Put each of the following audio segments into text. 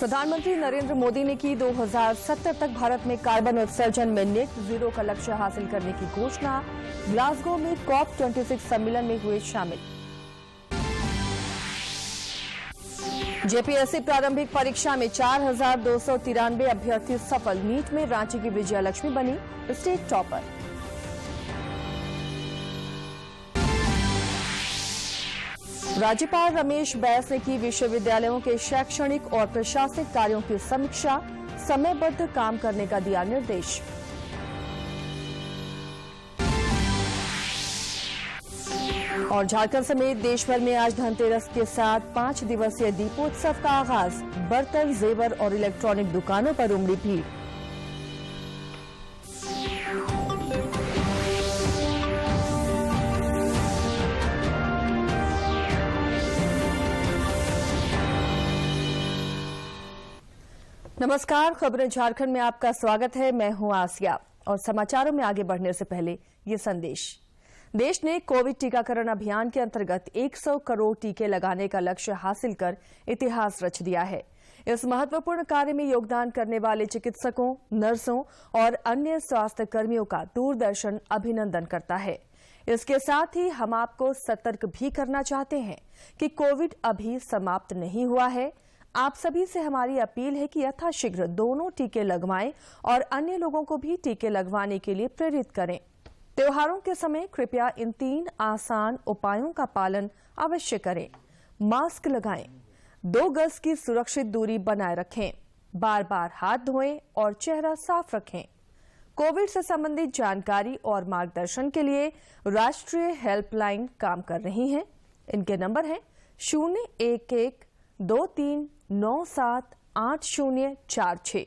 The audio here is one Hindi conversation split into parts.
प्रधानमंत्री नरेंद्र मोदी ने की 2070 तक भारत में कार्बन उत्सर्जन में नेट जीरो का लक्ष्य हासिल करने की घोषणा। ग्लासगो में COP26 सम्मेलन में हुए शामिल। जेपीएससी प्रारंभिक परीक्षा में 4,293 अभ्यर्थी सफल। नीट में रांची की विजयलक्ष्मी बनी स्टेट टॉपर। राज्यपाल रमेश बैस ने की विश्वविद्यालयों के शैक्षणिक और प्रशासनिक कार्यों की समीक्षा। समयबद्ध काम करने का दिया निर्देश। और झारखंड समेत देश भर में आज धनतेरस के साथ 5 दिवसीय दीपोत्सव का आगाज। बर्तन, जेवर और इलेक्ट्रॉनिक दुकानों पर उमड़ी भीड़। नमस्कार, खबरें झारखंड में आपका स्वागत है। मैं हूं आसिया और समाचारों में आगे बढ़ने से पहले ये संदेश। देश ने कोविड टीकाकरण अभियान के अंतर्गत 100 करोड़ टीके लगाने का लक्ष्य हासिल कर इतिहास रच दिया है। इस महत्वपूर्ण कार्य में योगदान करने वाले चिकित्सकों, नर्सों और अन्य स्वास्थ्य कर्मियों का दूरदर्शन अभिनंदन करता है। इसके साथ ही हम आपको सतर्क भी करना चाहते हैं कि कोविड अभी समाप्त नहीं हुआ है। आप सभी से हमारी अपील है कि यथाशीघ्र दोनों टीके लगवाएं और अन्य लोगों को भी टीके लगवाने के लिए प्रेरित करें। त्योहारों के समय कृपया इन 3 आसान उपायों का पालन अवश्य करें। मास्क लगाएं, 2 गज की सुरक्षित दूरी बनाए रखें, बार बार हाथ धोएं और चेहरा साफ रखें। कोविड से संबंधित जानकारी और मार्गदर्शन के लिए राष्ट्रीय हेल्पलाइन काम कर रही है। इनके नंबर हैं 011-2397-8046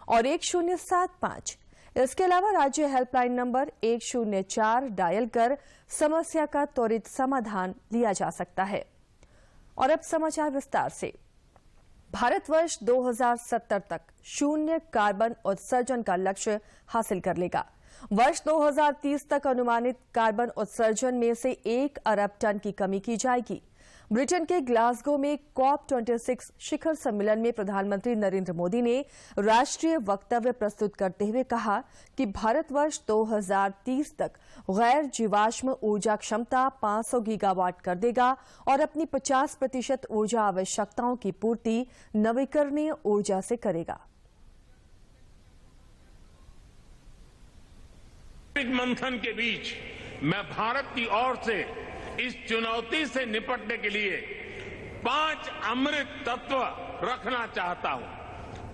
और 1075। इसके अलावा राज्य हेल्पलाइन नंबर 104 डायल कर समस्या का त्वरित समाधान लिया जा सकता है। और अब समाचार विस्तार से। भारतवर्ष 2070 तक शून्य कार्बन उत्सर्जन का लक्ष्य हासिल कर लेगा। वर्ष 2030 तक अनुमानित कार्बन उत्सर्जन में से 1 अरब टन की कमी की जाएगी। ब्रिटेन के ग्लासगो में COP26 शिखर सम्मेलन में प्रधानमंत्री नरेंद्र मोदी ने राष्ट्रीय वक्तव्य प्रस्तुत करते हुए कहा कि भारतवर्ष 2030 तक गैर जीवाश्म ऊर्जा क्षमता 500 गीगावाट कर देगा और अपनी 50% ऊर्जा आवश्यकताओं की पूर्ति नवीकरणीय ऊर्जा से करेगा। मंथन के बीच मैं भारत की ओर से इस चुनौती से निपटने के लिए 5 अमृत तत्व रखना चाहता हूं।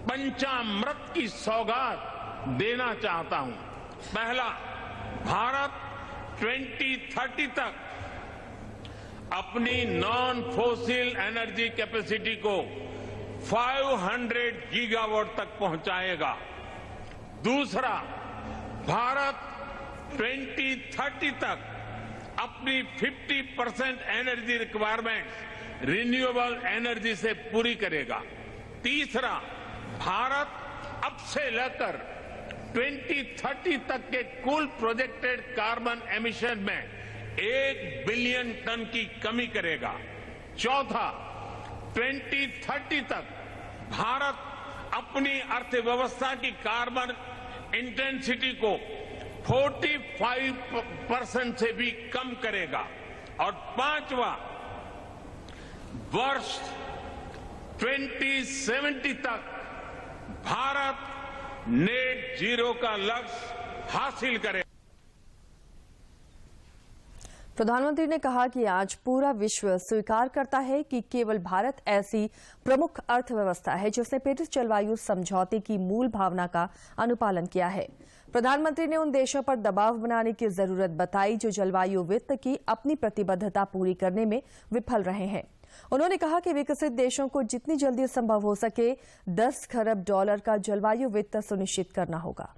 पंचामृत की सौगात देना चाहता हूं। पहला, भारत 2030 तक अपनी नॉन फोसिल एनर्जी कैपेसिटी को 500 गीगावाट तक पहुंचाएगा। दूसरा, भारत 2030 तक अपनी 50% एनर्जी रिक्वायरमेंट रिन्यूएबल एनर्जी से पूरी करेगा। तीसरा, भारत अब से लेकर 2030 तक के कुल प्रोजेक्टेड कार्बन एमिशन में 1 बिलियन टन की कमी करेगा। चौथा, 2030 तक भारत अपनी अर्थव्यवस्था की कार्बन इंटेंसिटी को 45% से भी कम करेगा। और पांचवा, वर्ष 2070 तक भारत नेट जीरो का लक्ष्य हासिल करेगा। प्रधानमंत्री ने कहा कि आज पूरा विश्व स्वीकार करता है कि केवल भारत ऐसी प्रमुख अर्थव्यवस्था है जिसने पेरिस जलवायु समझौते की मूल भावना का अनुपालन किया है। प्रधानमंत्री ने उन देशों पर दबाव बनाने की जरूरत बताई जो जलवायु वित्त की अपनी प्रतिबद्धता पूरी करने में विफल रहे हैं। उन्होंने कहा कि विकसित देशों को जितनी जल्दी संभव हो सके $10 खरब का जलवायु वित्त सुनिश्चित करना होगा।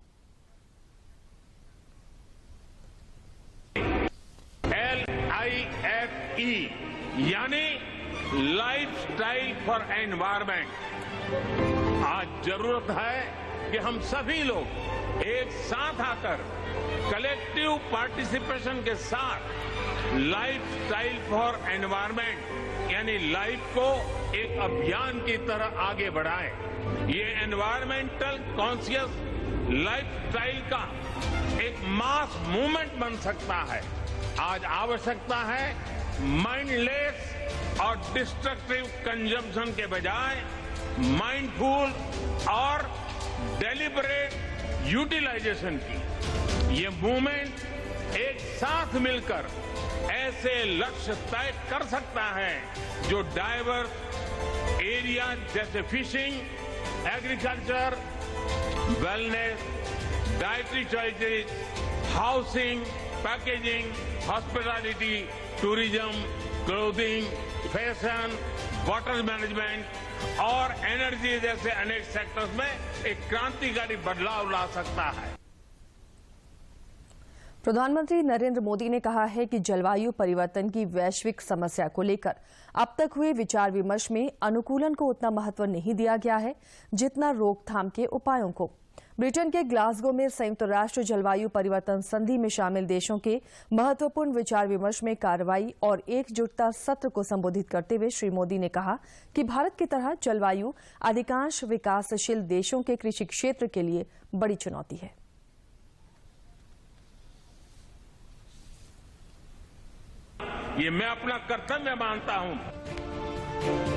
LIFE यानी लाइफस्टाइल फॉर एनवायरमेंट। आज जरूरत है कि हम सभी लोग एक साथ आकर कलेक्टिव पार्टिसिपेशन के साथ लाइफस्टाइल फॉर एनवायरमेंट यानी लाइफ को एक अभियान की तरह आगे बढ़ाएं। ये एनवायरमेंटल कॉन्शियस लाइफस्टाइल का एक मास मूवमेंट बन सकता है। आज आवश्यकता है माइंडलेस और डिस्ट्रक्टिव कंजम्पशन के बजाय माइंडफुल और डेलिबरेट यूटिलाइजेशन की। ये मूवमेंट एक साथ मिलकर ऐसे लक्ष्य तय कर सकता है जो डाइवर्स एरिया जैसे fishing, agriculture, wellness, dietary choices, housing, packaging, hospitality, tourism, clothing, fashion, water management और एनर्जी जैसे अनेक सेक्टर्स में एक क्रांतिकारी बदलाव ला सकता है। प्रधानमंत्री नरेंद्र मोदी ने कहा है कि जलवायु परिवर्तन की वैश्विक समस्या को लेकर अब तक हुए विचार विमर्श में अनुकूलन को उतना महत्व नहीं दिया गया है जितना रोकथाम के उपायों को। ब्रिटेन के ग्लासगो में संयुक्त राष्ट्र जलवायु परिवर्तन संधि में शामिल देशों के महत्वपूर्ण विचार विमर्श में कार्रवाई और एकजुटता सत्र को संबोधित करते हुए श्री मोदी ने कहा कि भारत की तरह जलवायु अधिकांश विकासशील देशों के कृषि क्षेत्र के लिए बड़ी चुनौती है। ये मैं अपना कर्तव्य मानता हूं।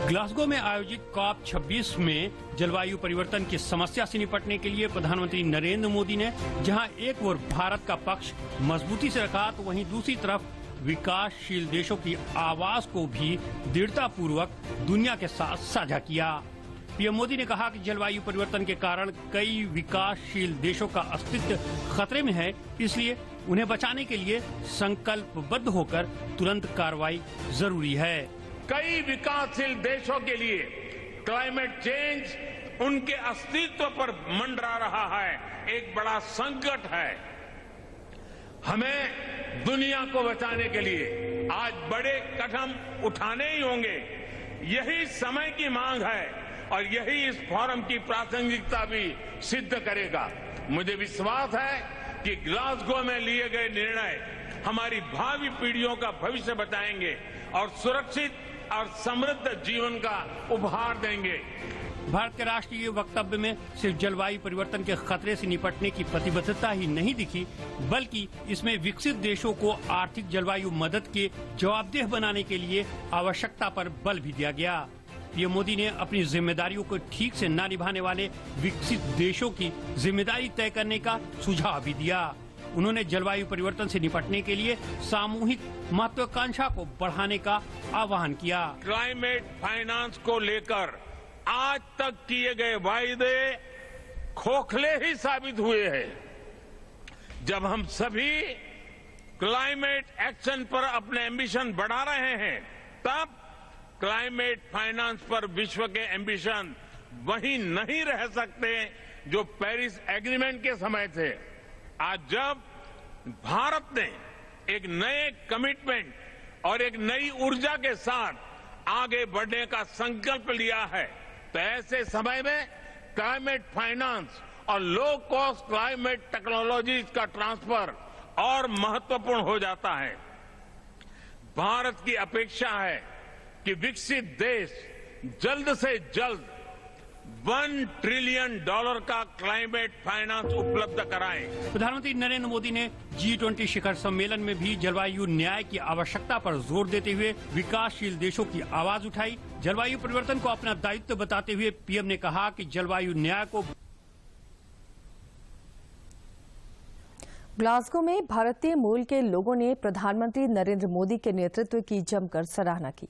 ग्लासगो में आयोजित कॉप 26 में जलवायु परिवर्तन की समस्या से निपटने के लिए प्रधानमंत्री नरेंद्र मोदी ने जहां एक ओर भारत का पक्ष मजबूती से रखा तो वहीं दूसरी तरफ विकासशील देशों की आवाज को भी दृढ़तापूर्वक दुनिया के साथ साझा किया। पीएम मोदी ने कहा कि जलवायु परिवर्तन के कारण कई विकासशील देशों का अस्तित्व खतरे में है, इसलिए उन्हें बचाने के लिए संकल्पबद्ध होकर तुरंत कार्रवाई जरूरी है। कई विकासशील देशों के लिए क्लाइमेट चेंज उनके अस्तित्व पर मंडरा रहा है, एक बड़ा संकट है। हमें दुनिया को बचाने के लिए आज बड़े कदम उठाने ही होंगे। यही समय की मांग है और यही इस फोरम की प्रासंगिकता भी सिद्ध करेगा। मुझे विश्वास है कि ग्लासगो में लिए गए निर्णय हमारी भावी पीढ़ियों का भविष्य बचाएंगे और सुरक्षित और समृद्ध जीवन का उपहार देंगे। भारत के राष्ट्रीय वक्तव्य में सिर्फ जलवायु परिवर्तन के खतरे से निपटने की प्रतिबद्धता ही नहीं दिखी, बल्कि इसमें विकसित देशों को आर्थिक जलवायु मदद के जवाबदेह बनाने के लिए आवश्यकता पर बल भी दिया गया। पीएम मोदी ने अपनी जिम्मेदारियों को ठीक से न निभाने वाले विकसित देशों की जिम्मेदारी तय करने का सुझाव भी दिया। उन्होंने जलवायु परिवर्तन से निपटने के लिए सामूहिक महत्वाकांक्षा को बढ़ाने का आह्वान किया। क्लाइमेट फाइनेंस को लेकर आज तक किए गए वायदे खोखले ही साबित हुए हैं। जब हम सभी क्लाइमेट एक्शन पर अपने एम्बिशन बढ़ा रहे हैं, तब क्लाइमेट फाइनेंस पर विश्व के एम्बिशन वही नहीं रह सकते जो पेरिस एग्रीमेंट के समय थे। आज जब भारत ने एक नए कमिटमेंट और एक नई ऊर्जा के साथ आगे बढ़ने का संकल्प लिया है, तो ऐसे समय में क्लाइमेट फाइनेंस और लो कॉस्ट क्लाइमेट टेक्नोलॉजीज का ट्रांसफर और महत्वपूर्ण हो जाता है। भारत की अपेक्षा है कि विकसित देश जल्द से जल्द $1 ट्रिलियन का क्लाइमेट फाइनेंस उपलब्ध कराएं। प्रधानमंत्री नरेंद्र मोदी ने G20 शिखर सम्मेलन में भी जलवायु न्याय की आवश्यकता पर जोर देते हुए विकासशील देशों की आवाज उठाई। जलवायु परिवर्तन को अपना दायित्व बताते हुए पीएम ने कहा कि जलवायु न्याय को ग्लासगो में भारतीय मूल के लोगों ने प्रधानमंत्री नरेंद्र मोदी के नेतृत्व की जमकर सराहना की।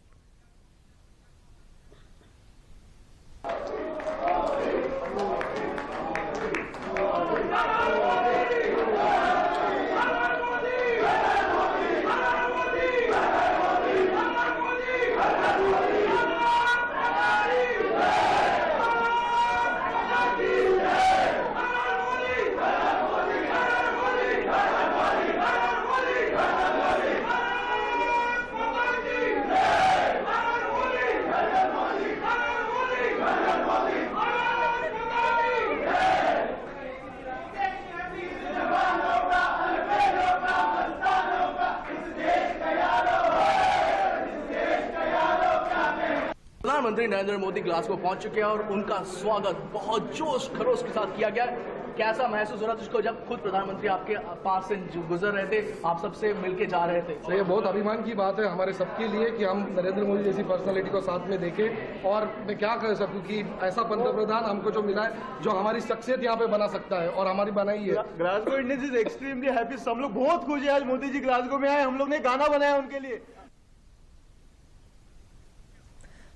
प्रधानमंत्री नरेंद्र मोदी ग्लासगो पहुंच चुके हैं और उनका स्वागत बहुत जोश खरोश के साथ किया गया है। कैसा महसूस हो रहा था जब खुद प्रधानमंत्री आपके पास से गुजर रहे थे, आप सबसे मिलके जा रहे थे? तो ये बहुत अभिमान की बात है हमारे सबके लिए कि हम नरेंद्र मोदी जैसी पर्सनालिटी को साथ में देखें। और मैं क्या कह सकूं कि ऐसा पंतप्रधान हमको जो मिला है जो हमारी शख्सियत यहाँ पे बना सकता है और हमारी बनाई है। Glasgow Indians is extremely happy. हम लोग बहुत खुश हैं आज मोदी जी ग्लासगो में आए। हम लोग ने गाना बनाया उनके लिए।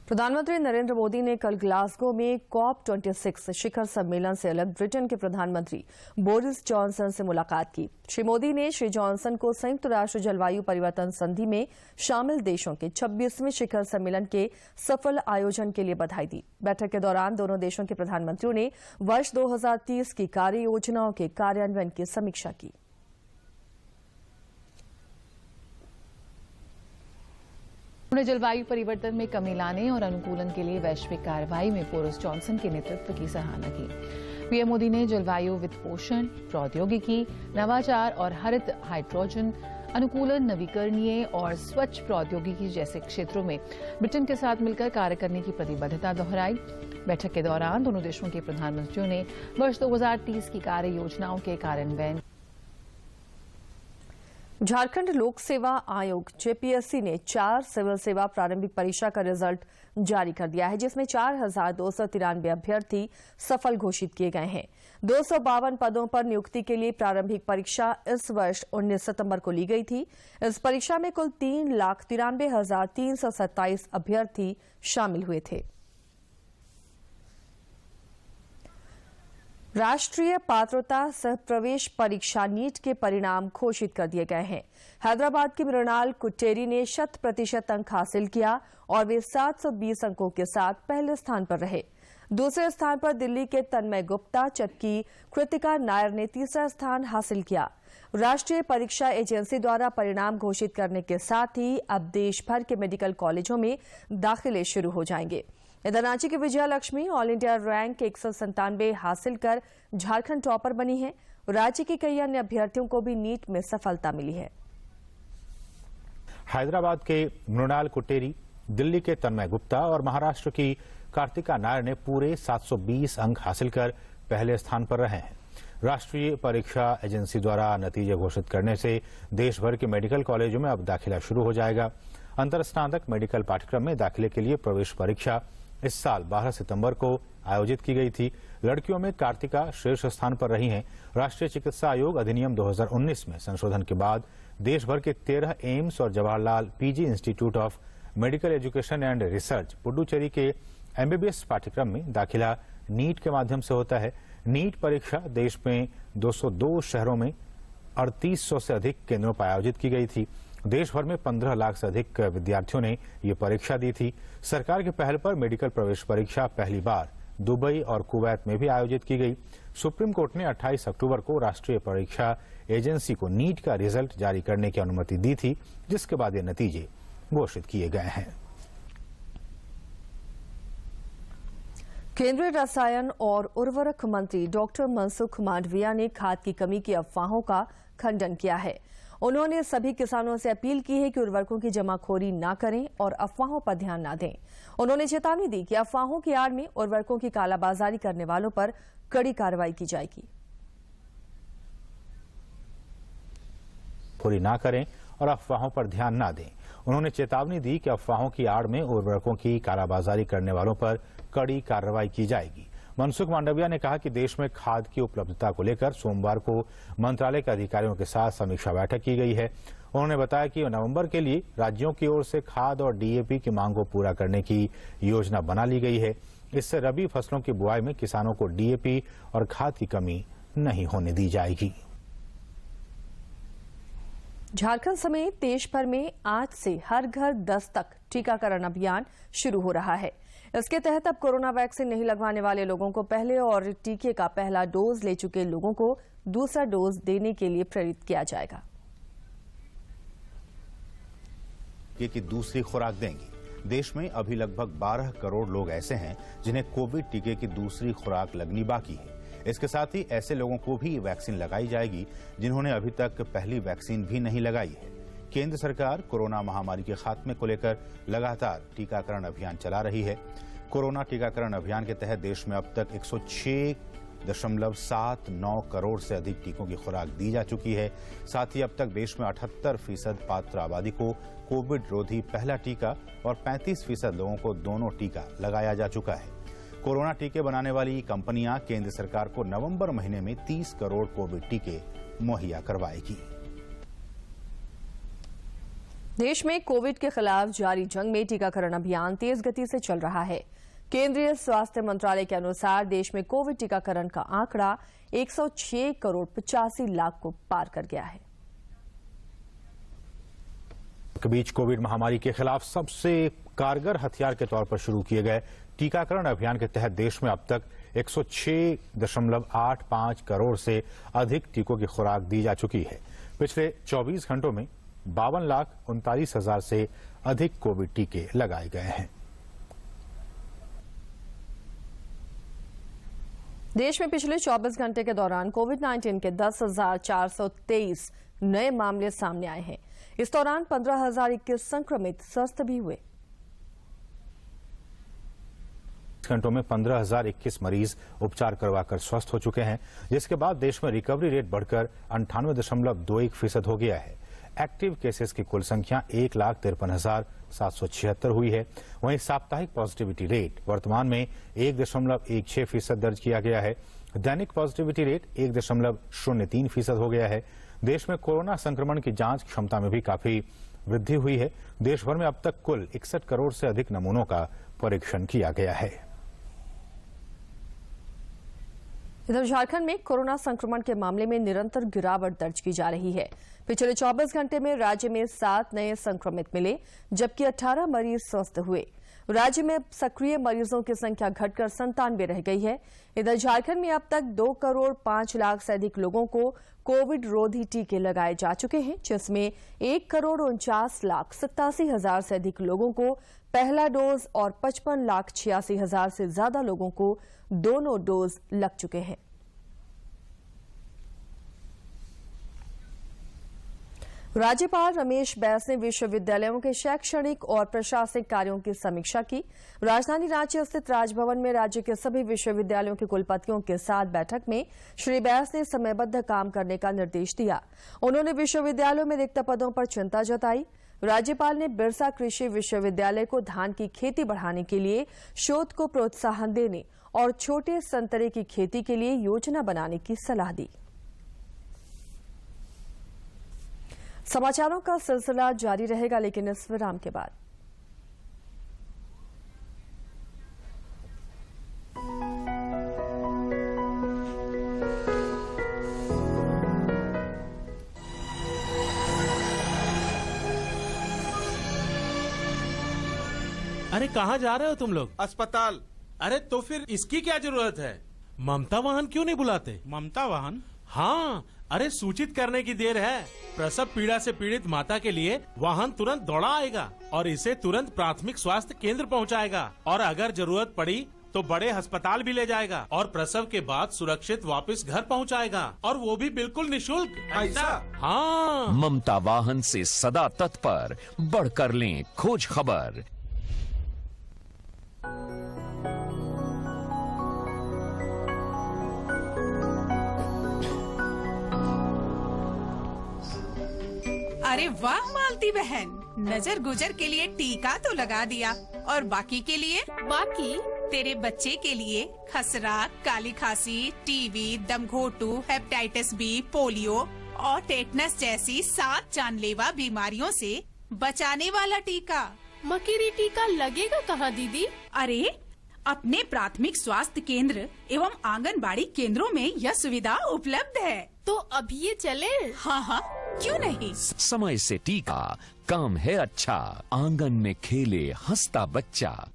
प्रधानमंत्री नरेंद्र मोदी ने कल ग्लासगो में COP26 शिखर सम्मेलन से अलग ब्रिटेन के प्रधानमंत्री बोरिस जॉनसन से मुलाकात की। श्री मोदी ने श्री जॉनसन को संयुक्त राष्ट्र जलवायु परिवर्तन संधि में शामिल देशों के 26वें शिखर सम्मेलन के सफल आयोजन के लिए बधाई दी। बैठक के दौरान दोनों देशों के प्रधानमंत्रियों ने वर्ष 2030 की कार्य योजनाओं के कार्यान्वयन की समीक्षा की। उन्होंने जलवायु परिवर्तन में कमी लाने और अनुकूलन के लिए वैश्विक कार्रवाई में बोरिस जॉनसन के नेतृत्व की सराहना की। पीएम मोदी ने जलवायु वित्तपोषण, प्रौद्योगिकी, नवाचार और हरित हाइड्रोजन, अनुकूलन, नवीकरणीय और स्वच्छ प्रौद्योगिकी जैसे क्षेत्रों में ब्रिटेन के साथ मिलकर कार्य करने की प्रतिबद्धता दोहराई। बैठक के दौरान दोनों देशों के प्रधानमंत्रियों ने वर्ष 2030 की कार्य योजनाओं के कार्यान्वयन। झारखंड लोक सेवा आयोग जेपीएससी ने 4 सिविल सेवा प्रारंभिक परीक्षा का रिजल्ट जारी कर दिया है, जिसमें 4,293 अभ्यर्थी सफल घोषित किए गए हैं। 252 पदों पर नियुक्ति के लिए प्रारंभिक परीक्षा इस वर्ष 19 सितंबर को ली गई थी। इस परीक्षा में कुल 3,93,327 अभ्यर्थी शामिल हुए थे। राष्ट्रीय पात्रता सह प्रवेश परीक्षा नीट के परिणाम घोषित कर दिए गए हैं। हैदराबाद की मृणाल कुट्टेरी ने 100% अंक हासिल किया और वे 720 अंकों के साथ पहले स्थान पर रहे। दूसरे स्थान पर दिल्ली के तन्मय गुप्ता जबकि कृतिका नायर ने तीसरा स्थान हासिल किया। राष्ट्रीय परीक्षा एजेंसी द्वारा परिणाम घोषित करने के साथ ही अब देश भर के मेडिकल कॉलेजों में दाखिले शुरू हो जाएंगे। इधर रांची की Vijaya Lakshmi all India rank 197 हासिल कर झारखंड टॉपर बनी है। राज्य के कई अन्य अभ्यर्थियों को भी नीट में सफलता मिली है। हैदराबाद के मृणाल कुट्टेरी, दिल्ली के तन्मय गुप्ता और महाराष्ट्र की कार्तिका नायर ने पूरे 720 अंक हासिल कर पहले स्थान पर रहे हैं। राष्ट्रीय परीक्षा एजेंसी द्वारा नतीजे घोषित करने से देश भर के मेडिकल कॉलेजों में अब दाखिला शुरू हो जाएगा। अंतर स्नातक मेडिकल पाठ्यक्रम में दाखिले के लिए प्रवेश परीक्षा इस साल 12 सितंबर को आयोजित की गई थी। लड़कियों में कार्तिका शीर्ष स्थान पर रही हैं। राष्ट्रीय चिकित्सा आयोग अधिनियम 2019 में संशोधन के बाद देश भर के 13 एम्स और Jawaharlal PG institute of medical education and research Puducherry के एमबीबीएस पाठ्यक्रम में दाखिला नीट के माध्यम से होता है। नीट परीक्षा देश में 202 शहरों में 3800 से अधिक केंद्रों पर आयोजित की गई थी। देश भर में 15 लाख से अधिक विद्यार्थियों ने ये परीक्षा दी थी। सरकार की पहल पर मेडिकल प्रवेश परीक्षा पहली बार दुबई और कुवैत में भी आयोजित की गई। सुप्रीम कोर्ट ने 28 अक्टूबर को राष्ट्रीय परीक्षा एजेंसी को नीट का रिजल्ट जारी करने की अनुमति दी थी, जिसके बाद ये नतीजे घोषित किए गए हैं। केंद्रीय रसायन और उर्वरक मंत्री डॉक्टर मनसुख मांडविया ने खाद की कमी की अफवाहों का खंडन किया है। उन्होंने सभी किसानों से अपील की है कि उर्वरकों की जमाखोरी न करें और अफवाहों पर ध्यान न दें। उन्होंने चेतावनी दी कि अफवाहों की आड़ में उर्वरकों की कालाबाजारी करने वालों पर कड़ी कार्रवाई की जाएगी। खोरी ना करें और अफवाहों पर ध्यान न दें। उन्होंने चेतावनी दी कि अफवाहों की आड़ में उर्वरकों की कालाबाजारी करने वालों पर कड़ी कार्रवाई की जाएगी। मनसुख मांडविया ने कहा कि देश में खाद की उपलब्धता को लेकर सोमवार को मंत्रालय के अधिकारियों के साथ समीक्षा बैठक की गई है। उन्होंने बताया कि नवंबर के लिए राज्यों की ओर से खाद और डीएपी की मांग को पूरा करने की योजना बना ली गई है। इससे रबी फसलों की बुआई में किसानों को डीएपी और खाद की कमी नहीं होने दी जाएगी। झारखंड समेत देश भर में आज से हर घर दस्तक टीकाकरण अभियान शुरू हो रहा है। इसके तहत अब कोरोना वैक्सीन नहीं लगवाने वाले लोगों को पहले और टीके का पहला डोज ले चुके लोगों को दूसरा डोज देने के लिए प्रेरित किया जाएगा। टीके की दूसरी खुराक देंगी। देश में अभी लगभग 12 करोड़ लोग ऐसे हैं जिन्हें कोविड टीके की दूसरी खुराक लगनी बाकी है। इसके साथ ही ऐसे लोगों को भी वैक्सीन लगाई जाएगी जिन्होंने अभी तक पहली वैक्सीन भी नहीं लगाई है। केंद्र सरकार कोरोना महामारी के खात्मे को लेकर लगातार टीकाकरण अभियान चला रही है। कोरोना टीकाकरण अभियान के तहत देश में अब तक 106.79 करोड़ से अधिक टीकों की खुराक दी जा चुकी है। साथ ही अब तक देश में 78% पात्र आबादी को कोविड रोधी पहला टीका और 35% लोगों को दोनों टीका लगाया जा चुका है। कोरोना टीके बनाने वाली कंपनियां केंद्र सरकार को नवंबर महीने में 30 करोड़ कोविड टीके मुहैया करवाएगी। देश में कोविड के खिलाफ जारी जंग में टीकाकरण अभियान तेज गति से चल रहा है। केंद्रीय स्वास्थ्य मंत्रालय के अनुसार देश में कोविड टीकाकरण का आंकड़ा 106 करोड़ 85 लाख को पार कर गया है। के बीच कोविड महामारी के खिलाफ सबसे कारगर हथियार के तौर पर शुरू किए गए टीकाकरण अभियान के तहत देश में अब तक 106.85 करोड़ से अधिक टीकों की खुराक दी जा चुकी है। पिछले 24 घंटों में 52,39,000 से अधिक कोविड टीके लगाए गए हैं। देश में पिछले 24 घंटे के दौरान कोविड-19 के 10,423 नए मामले सामने आए हैं। इस दौरान 15,021 संक्रमित स्वस्थ भी हुए। घंटों में 15,021 मरीज उपचार करवाकर स्वस्थ हो चुके हैं, जिसके बाद देश में रिकवरी रेट बढ़कर 98.21% हो गया है। एक्टिव केसेस की कुल संख्या 1,53,776 हुई है। वहीं साप्ताहिक पॉजिटिविटी रेट वर्तमान में 1.16% दर्ज किया गया है। दैनिक पॉजिटिविटी रेट 1.03% हो गया है। देश में कोरोना संक्रमण की जांच क्षमता में भी काफी वृद्धि हुई है। देश भर में अब तक कुल 61 करोड़ से अधिक नमूनों का परीक्षण किया गया है। इधर झारखंड में कोरोना संक्रमण के मामले में निरंतर गिरावट दर्ज की जा रही है। पिछले 24 घंटे में राज्य में 7 नए संक्रमित मिले, जबकि 18 मरीज स्वस्थ हुए। राज्य में सक्रिय मरीजों की संख्या घटकर 97 रह गई है। इधर झारखंड में अब तक 2 करोड़ 5 लाख से अधिक लोगों को कोविड रोधी टीके लगाए जा चुके हैं, जिसमें 1 करोड़ 49 लाख 87 हजार से अधिक लोगों को पहला डोज और 55 लाख 86 हजार से ज्यादा लोगों को दोनों डोज लग चुके हैं। राज्यपाल रमेश बैस ने विश्वविद्यालयों के शैक्षणिक और प्रशासनिक कार्यों की समीक्षा की। राजधानी रांची स्थित राजभवन में राज्य के सभी विश्वविद्यालयों के कुलपतियों के साथ बैठक में श्री बैस ने समयबद्ध काम करने का निर्देश दिया। उन्होंने विश्वविद्यालयों में रिक्त पदों पर चिंता जताई। राज्यपाल ने बिरसा कृषि विश्वविद्यालय को धान की खेती बढ़ाने के लिए शोध को प्रोत्साहन देने और छोटे संतरे की खेती के लिए योजना बनाने की सलाह दी। समाचारों का सिलसिला जारी रहेगा, लेकिन इस विराम के बाद। अरे कहाँ जा रहे हो तुम लोग? अस्पताल। अरे तो फिर इसकी क्या जरूरत है? ममता वाहन क्यों नहीं बुलाते? ममता वाहन? हाँ, अरे सूचित करने की देर है। प्रसव पीड़ा से पीड़ित माता के लिए वाहन तुरंत दौड़ा आएगा और इसे तुरंत प्राथमिक स्वास्थ्य केंद्र पहुंचाएगा और अगर जरूरत पड़ी तो बड़े अस्पताल भी ले जाएगा और प्रसव के बाद सुरक्षित वापस घर पहुंचाएगा और वो भी बिल्कुल निशुल्क। ऐसा? हाँ। ममता वाहन से सदा तत्पर, बढ़कर लें खोज खबर। अरे वाह मालती बहन, नजर गुजर के लिए टीका तो लगा दिया और बाकी के लिए? बाकी तेरे बच्चे के लिए खसरा, काली खांसी, टीबी, दमघोटू, हेपेटाइटिस बी, पोलियो और टेटनस जैसी 7 जानलेवा बीमारियों से बचाने वाला टीका। मकीरी टीका लगेगा कहाँ दीदी? अरे अपने प्राथमिक स्वास्थ्य केंद्र एवं आंगनबाड़ी केंद्रों में यह सुविधा उपलब्ध है। तो अभी ये चले? हाँ हाँ, क्यों नहीं। समय से टीका, काम है अच्छा, आंगन में खेले हंसता बच्चा।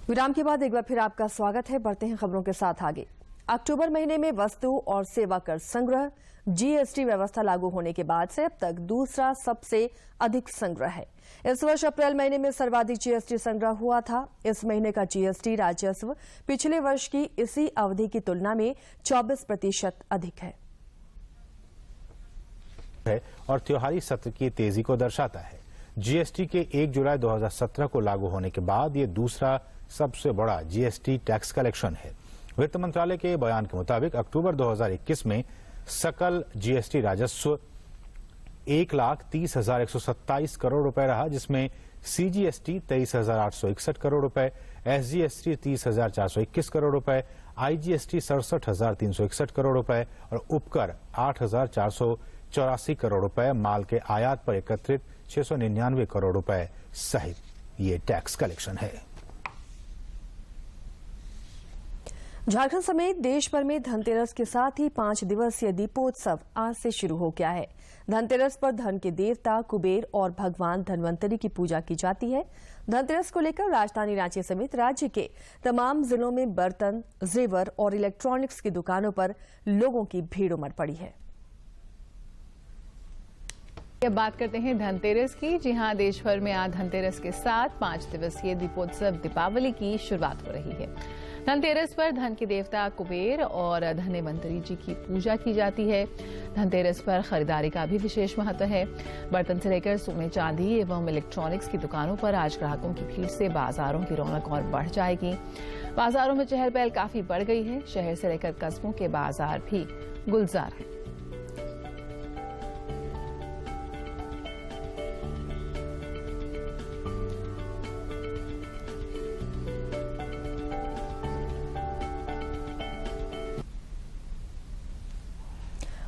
विराम के बाद एक बार फिर आपका स्वागत है। बढ़ते हैं खबरों के साथ आगे। अक्टूबर महीने में वस्तु और सेवा कर संग्रह जीएसटी व्यवस्था लागू होने के बाद से अब तक दूसरा सबसे अधिक संग्रह है। इस वर्ष अप्रैल महीने में सर्वाधिक जीएसटी संग्रह हुआ था। इस महीने का जीएसटी राजस्व पिछले वर्ष की इसी अवधि की तुलना में 24% अधिक है और त्योहारी सत्र की तेजी को दर्शाता है। जीएसटी के 1 जुलाई 2017 को लागू होने के बाद ये दूसरा सबसे बड़ा जीएसटी टैक्स कलेक्शन है। वित्त मंत्रालय के बयान के मुताबिक अक्टूबर 2021 में सकल जीएसटी राजस्व 1,30,127 करोड़ रुपए रहा, जिसमें सीजीएसटी 23,861 करोड़ रुपए, एसजीएसटी 30,421 करोड़ रुपए, आईजीएसटी 67,361 करोड़ रुपए और उपकर 8,484 करोड़ रुपए, माल के आयात पर एकत्रित 699 करोड़ रुपए सहित ये टैक्स कलेक्शन है। झारखंड समेत देश भर में धनतेरस के साथ ही 5 दिवसीय दीपोत्सव आज से शुरू हो गया है। धनतेरस पर धन के देवता कुबेर और भगवान धनवंतरी की पूजा की जाती है। धनतेरस को लेकर राजधानी रांची समेत राज्य के तमाम जिलों में बर्तन, जेवर और इलेक्ट्रॉनिक्स की दुकानों पर लोगों की भीड़ उमड़ पड़ी है। अब बात करते हैं धनतेरस की। जी हां, देश भर में आज धनतेरस के साथ 5 दिवसीय दीपोत्सव दीपावली की शुरुआत हो रही है। धनतेरस पर धन के देवता कुबेर और धन्वंतरी जी की पूजा की जाती है। धनतेरस पर खरीदारी का भी विशेष महत्व है। बर्तन से लेकर सोने चांदी एवं इलेक्ट्रॉनिक्स की दुकानों पर आज ग्राहकों की भीड़ से बाजारों की रौनक और बढ़ जाएगी। बाजारों में चहल पहल काफी बढ़ गई है। शहर से लेकर कस्बों के बाजार भी गुलजार हैं।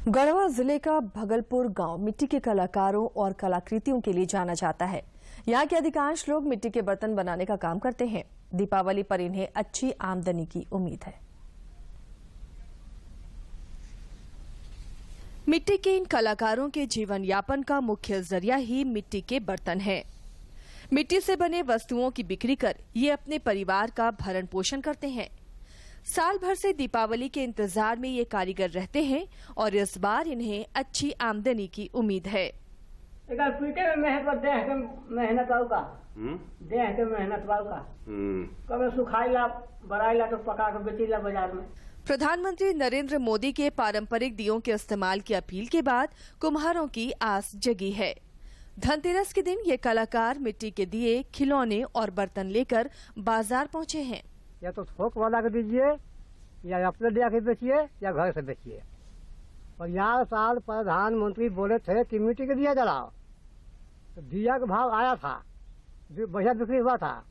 गढ़वा जिले का भगलपुर गांव मिट्टी के कलाकारों और कलाकृतियों के लिए जाना जाता है। यहाँ के अधिकांश लोग मिट्टी के बर्तन बनाने का काम करते हैं। दीपावली पर इन्हें अच्छी आमदनी की उम्मीद है। मिट्टी के इन कलाकारों के जीवन यापन का मुख्य जरिया ही मिट्टी के बर्तन है। मिट्टी से बने वस्तुओं की बिक्री कर ये अपने परिवार का भरण पोषण करते हैं। साल भर से दीपावली के इंतजार में ये कारीगर रहते हैं और इस बार इन्हें अच्छी आमदनी की उम्मीद है। पीटे में मेहनत कभी सुखाईला बड़ाईला तो पका के बेचीला बाजार में। प्रधानमंत्री नरेंद्र मोदी के पारंपरिक दियों के इस्तेमाल की अपील के बाद कुम्हारों की आस जगी है। धनतेरस के दिन ये कलाकार मिट्टी के दिए, खिलौने और बर्तन लेकर बाजार पहुंचे हैं। या तो थोक वाला के दीजिए या अपने ले आके बेचिए या घर से बेचिए। और यहाँ साल प्रधानमंत्री बोले थे कि मिट्टी के दिया जलाओ, तो दिया का भाव आया था, बढ़िया बिक्री हुआ था।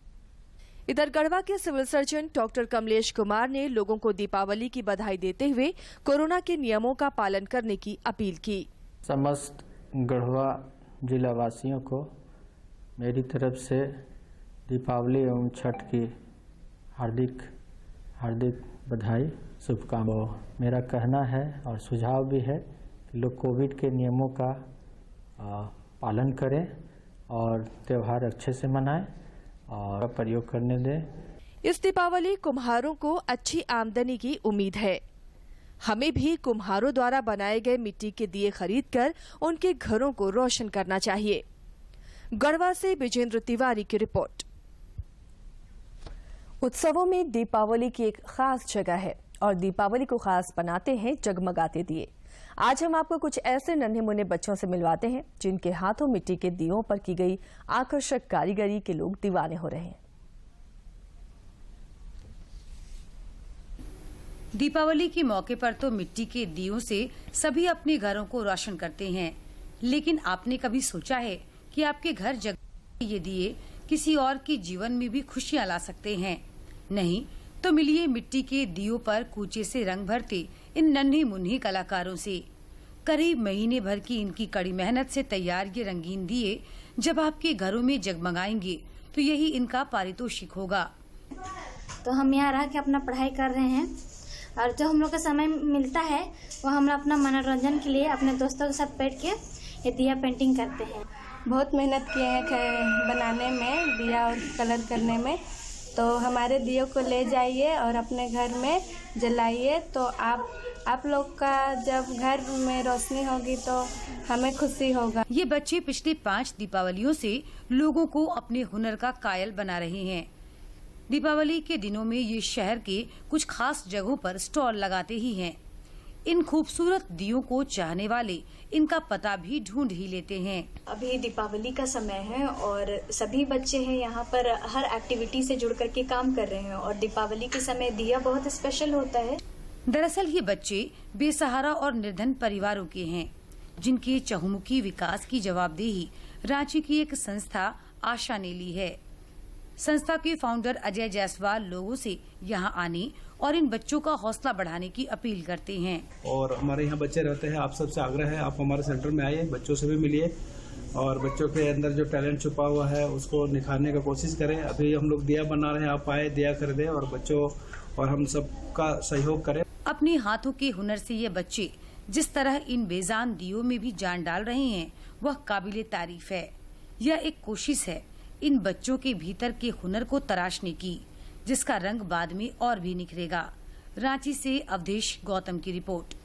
इधर गढ़वा के civil surgeon doctor Kamlesh Kumar ने लोगों को दीपावली की बधाई देते हुए कोरोना के नियमों का पालन करने की अपील की। समस्त गढ़वा जिला वासियों को मेरी तरफ से दीपावली एवं छठ की हार्दिक बधाई, शुभकामनाएं। मेरा कहना है और सुझाव भी है कि लोग कोविड के नियमों का पालन करें और त्योहार अच्छे से मनाएं और प्रयोग करने दें। इस दीपावली कुम्हारों को अच्छी आमदनी की उम्मीद है। हमें भी कुम्हारों द्वारा बनाए गए मिट्टी के दिए खरीदकर उनके घरों को रोशन करना चाहिए। गढ़वा से विजेंद्र तिवारी की रिपोर्ट। उत्सवों में दीपावली की एक खास जगह है और दीपावली को खास बनाते हैं जगमगाते दिए। आज हम आपको कुछ ऐसे नन्हे मुन्ने बच्चों से मिलवाते हैं जिनके हाथों मिट्टी के दियों पर की गई आकर्षक कारीगरी के लोग दीवाने हो रहे हैं। दीपावली के मौके पर तो मिट्टी के दियों से सभी अपने घरों को रोशन करते हैं, लेकिन आपने कभी सोचा है कि आपके घर जगमगाते ये दिए किसी और के जीवन में भी खुशियां ला सकते हैं? नहीं तो मिलिए मिट्टी के दियों पर कूचे से रंग भरते इन नन्हे मुन्ने कलाकारों से। करीब महीने भर की इनकी कड़ी मेहनत से तैयार ये रंगीन दिए जब आपके घरों में जगमगाएंगे तो यही इनका पारितोषिक होगा। तो हम यहाँ रह के अपना पढ़ाई कर रहे हैं और जो हम लोग का समय मिलता है वो हम लोग अपना मनोरंजन के लिए अपने दोस्तों के साथ बैठ के ये दिया पेंटिंग करते हैं। बहुत मेहनत किए हैं बनाने में, दिया और कलर करने में। तो हमारे दियों को ले जाइए और अपने घर में जलाइए तो आप आप लोग का जब घर में रोशनी होगी तो हमें खुशी होगा। ये बच्चे पिछले 5 दीपावलियों से लोगों को अपने हुनर का कायल बना रहे हैं। दीपावली के दिनों में ये शहर के कुछ खास जगहों पर स्टॉल लगाते ही हैं। इन खूबसूरत दियों को चाहने वाले इनका पता भी ढूंढ ही लेते हैं। अभी दीपावली का समय है और सभी बच्चे हैं यहाँ पर हर एक्टिविटी से जुड़ करके काम कर रहे हैं और दीपावली के समय दिया बहुत स्पेशल होता है। दरअसल ये बच्चे बेसहारा और निर्धन परिवारों के हैं, जिनके चहुमुखी विकास की जवाबदेही रांची की एक संस्था आशा ने ली है। संस्था के फाउंडर अजय जायसवाल लोगों से यहाँ आने और इन बच्चों का हौसला बढ़ाने की अपील करते हैं। और हमारे यहाँ बच्चे रहते हैं, आप सबसे आग्रह है आप हमारे सेंटर में आइए, बच्चों से भी मिलिए और बच्चों के अंदर जो टैलेंट छुपा हुआ है उसको निखारने का कोशिश करें। अभी हम लोग दिया बना रहे हैं, आप आए दिया खरीदें और बच्चों और हम सबका सहयोग करें। अपने हाथों के हुनर से ये बच्चे जिस तरह इन बेजान दियों में भी जान डाल रहे हैं वह काबिले तारीफ है। यह एक कोशिश है इन बच्चों के भीतर के हुनर को तराशने की, जिसका रंग बाद में और भी निखरेगा। रांची से अवधेश गौतम की रिपोर्ट।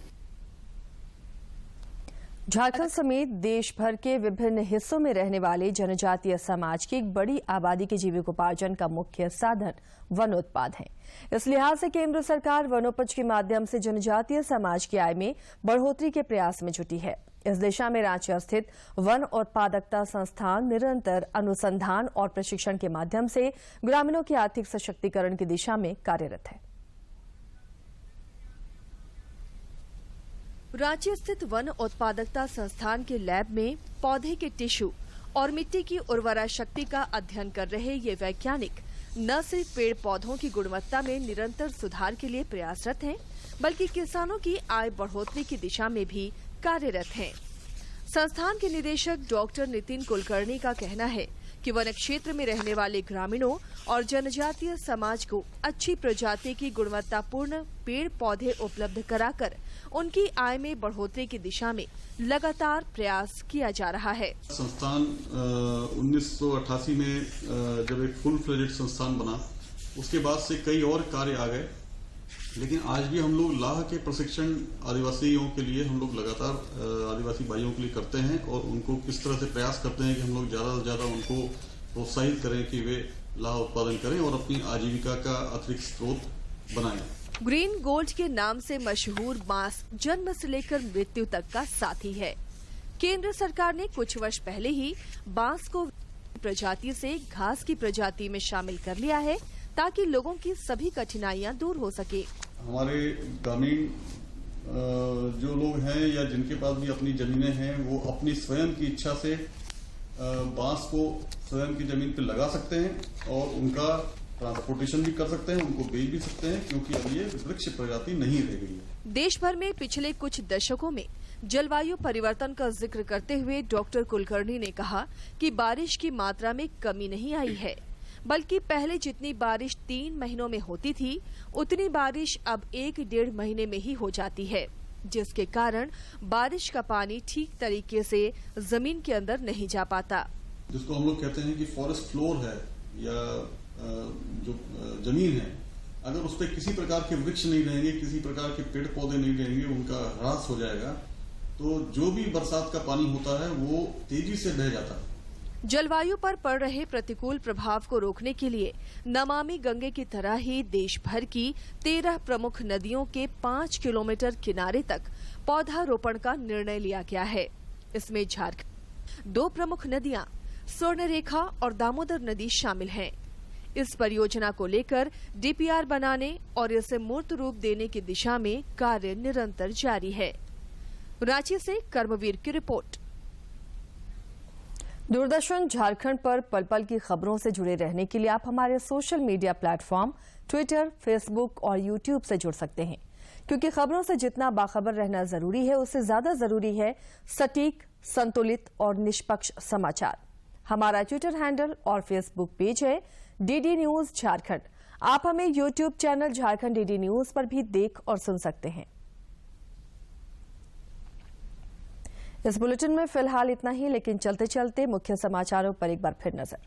झारखंड समेत देश भर के विभिन्न हिस्सों में रहने वाले जनजातीय समाज की एक बड़ी आबादी के जीविकोपार्जन का मुख्य साधन वनोत्पाद है। इस लिहाज से केंद्र सरकार वनोपज के माध्यम से जनजातीय समाज की आय में बढ़ोतरी के प्रयास में जुटी है। इस दिशा में रांची स्थित वन उत्पादकता संस्थान निरंतर अनुसंधान और प्रशिक्षण के माध्यम से ग्रामीणों के आर्थिक सशक्तिकरण की दिशा में कार्यरत है। रांची स्थित वन उत्पादकता संस्थान के लैब में पौधे के टिश्यू और मिट्टी की उर्वरा शक्ति का अध्ययन कर रहे ये वैज्ञानिक न सिर्फ पेड़ पौधों की गुणवत्ता में निरंतर सुधार के लिए प्रयासरत हैं, बल्कि किसानों की आय बढ़ोतरी की दिशा में भी कार्यरत हैं। संस्थान के निदेशक डॉक्टर नितिन कुलकर्णी का कहना है कि वन क्षेत्र में रहने वाले ग्रामीणों और जनजातीय समाज को अच्छी प्रजाति की गुणवत्तापूर्ण पेड़ पौधे उपलब्ध कराकर उनकी आय में बढ़ोतरी की दिशा में लगातार प्रयास किया जा रहा है। संस्थान 1988 में जब एक फुल फ्लेजेड संस्थान बना, उसके बाद से कई और कार्य आ गए, लेकिन आज भी हम लोग लाह के प्रशिक्षण आदिवासियों के लिए हम लोग लगातार आदिवासी भाइयों के लिए करते हैं और उनको किस तरह से प्रयास करते हैं कि हम लोग ज्यादा से ज्यादा उनको प्रोत्साहित करें कि वे लाह उत्पादन करें और अपनी आजीविका का अतिरिक्त स्रोत बनाएं। ग्रीन गोल्ड के नाम से मशहूर बांस जन्म से लेकर मृत्यु तक का साथी है। केंद्र सरकार ने कुछ वर्ष पहले ही बांस को प्रजाति से घास की प्रजाति में शामिल कर लिया है ताकि लोगों की सभी कठिनाइयां दूर हो सके। हमारे ग्रामीण जो लोग हैं या जिनके पास भी अपनी जमीनें हैं, वो अपनी स्वयं की इच्छा से बांस को स्वयं की जमीन पर लगा सकते हैं और उनका ट्रांसपोर्टेशन भी कर सकते हैं, उनको बेच भी सकते हैं, क्योंकि अब ये वृक्ष प्रजाति नहीं रह गई है। देश भर में पिछले कुछ दशकों में जलवायु परिवर्तन का जिक्र करते हुए डॉक्टर कुलकर्णी ने कहा कि बारिश की मात्रा में कमी नहीं आई है, बल्कि पहले जितनी बारिश 3 महीनों में होती थी उतनी बारिश अब 1-1.5 महीने में ही हो जाती है, जिसके कारण बारिश का पानी ठीक तरीके से जमीन के अंदर नहीं जा पाता। जिसको हम लोग कहते हैं कि फॉरेस्ट फ्लोर है या जो जमीन है, अगर उस पर किसी प्रकार के वृक्ष नहीं रहेंगे, किसी प्रकार के पेड़ पौधे नहीं रहेंगे, उनका ह्रास हो जाएगा, तो जो भी बरसात का पानी होता है वो तेजी से बह जाता है। जलवायु पर पड़ रहे प्रतिकूल प्रभाव को रोकने के लिए नमामि गंगे की तरह ही देश भर की 13 प्रमुख नदियों के 5 किलोमीटर किनारे तक पौधारोपण का निर्णय लिया गया है। इसमें झारखंड 2 प्रमुख नदियां स्वर्णरेखा और दामोदर नदी शामिल हैं। इस परियोजना को लेकर डीपीआर बनाने और इसे मूर्त रूप देने की दिशा में कार्य निरंतर जारी है। रांची से कर्मवीर की रिपोर्ट। दूरदर्शन झारखंड पर पल पल की खबरों से जुड़े रहने के लिए आप हमारे social media platform Twitter, Facebook और यूट्यूब से जुड़ सकते हैं, क्योंकि खबरों से जितना बाखबर रहना जरूरी है उससे ज्यादा जरूरी है सटीक, संतुलित और निष्पक्ष समाचार। हमारा ट्विटर हैंडल और फेसबुक पेज है डीडी न्यूज झारखंड। आप हमें YouTube channel Jharkhand DD news पर भी देख और सुन सकते हैं। इस बुलेटिन में फिलहाल इतना ही, लेकिन चलते चलते मुख्य समाचारों पर एक बार फिर नजर।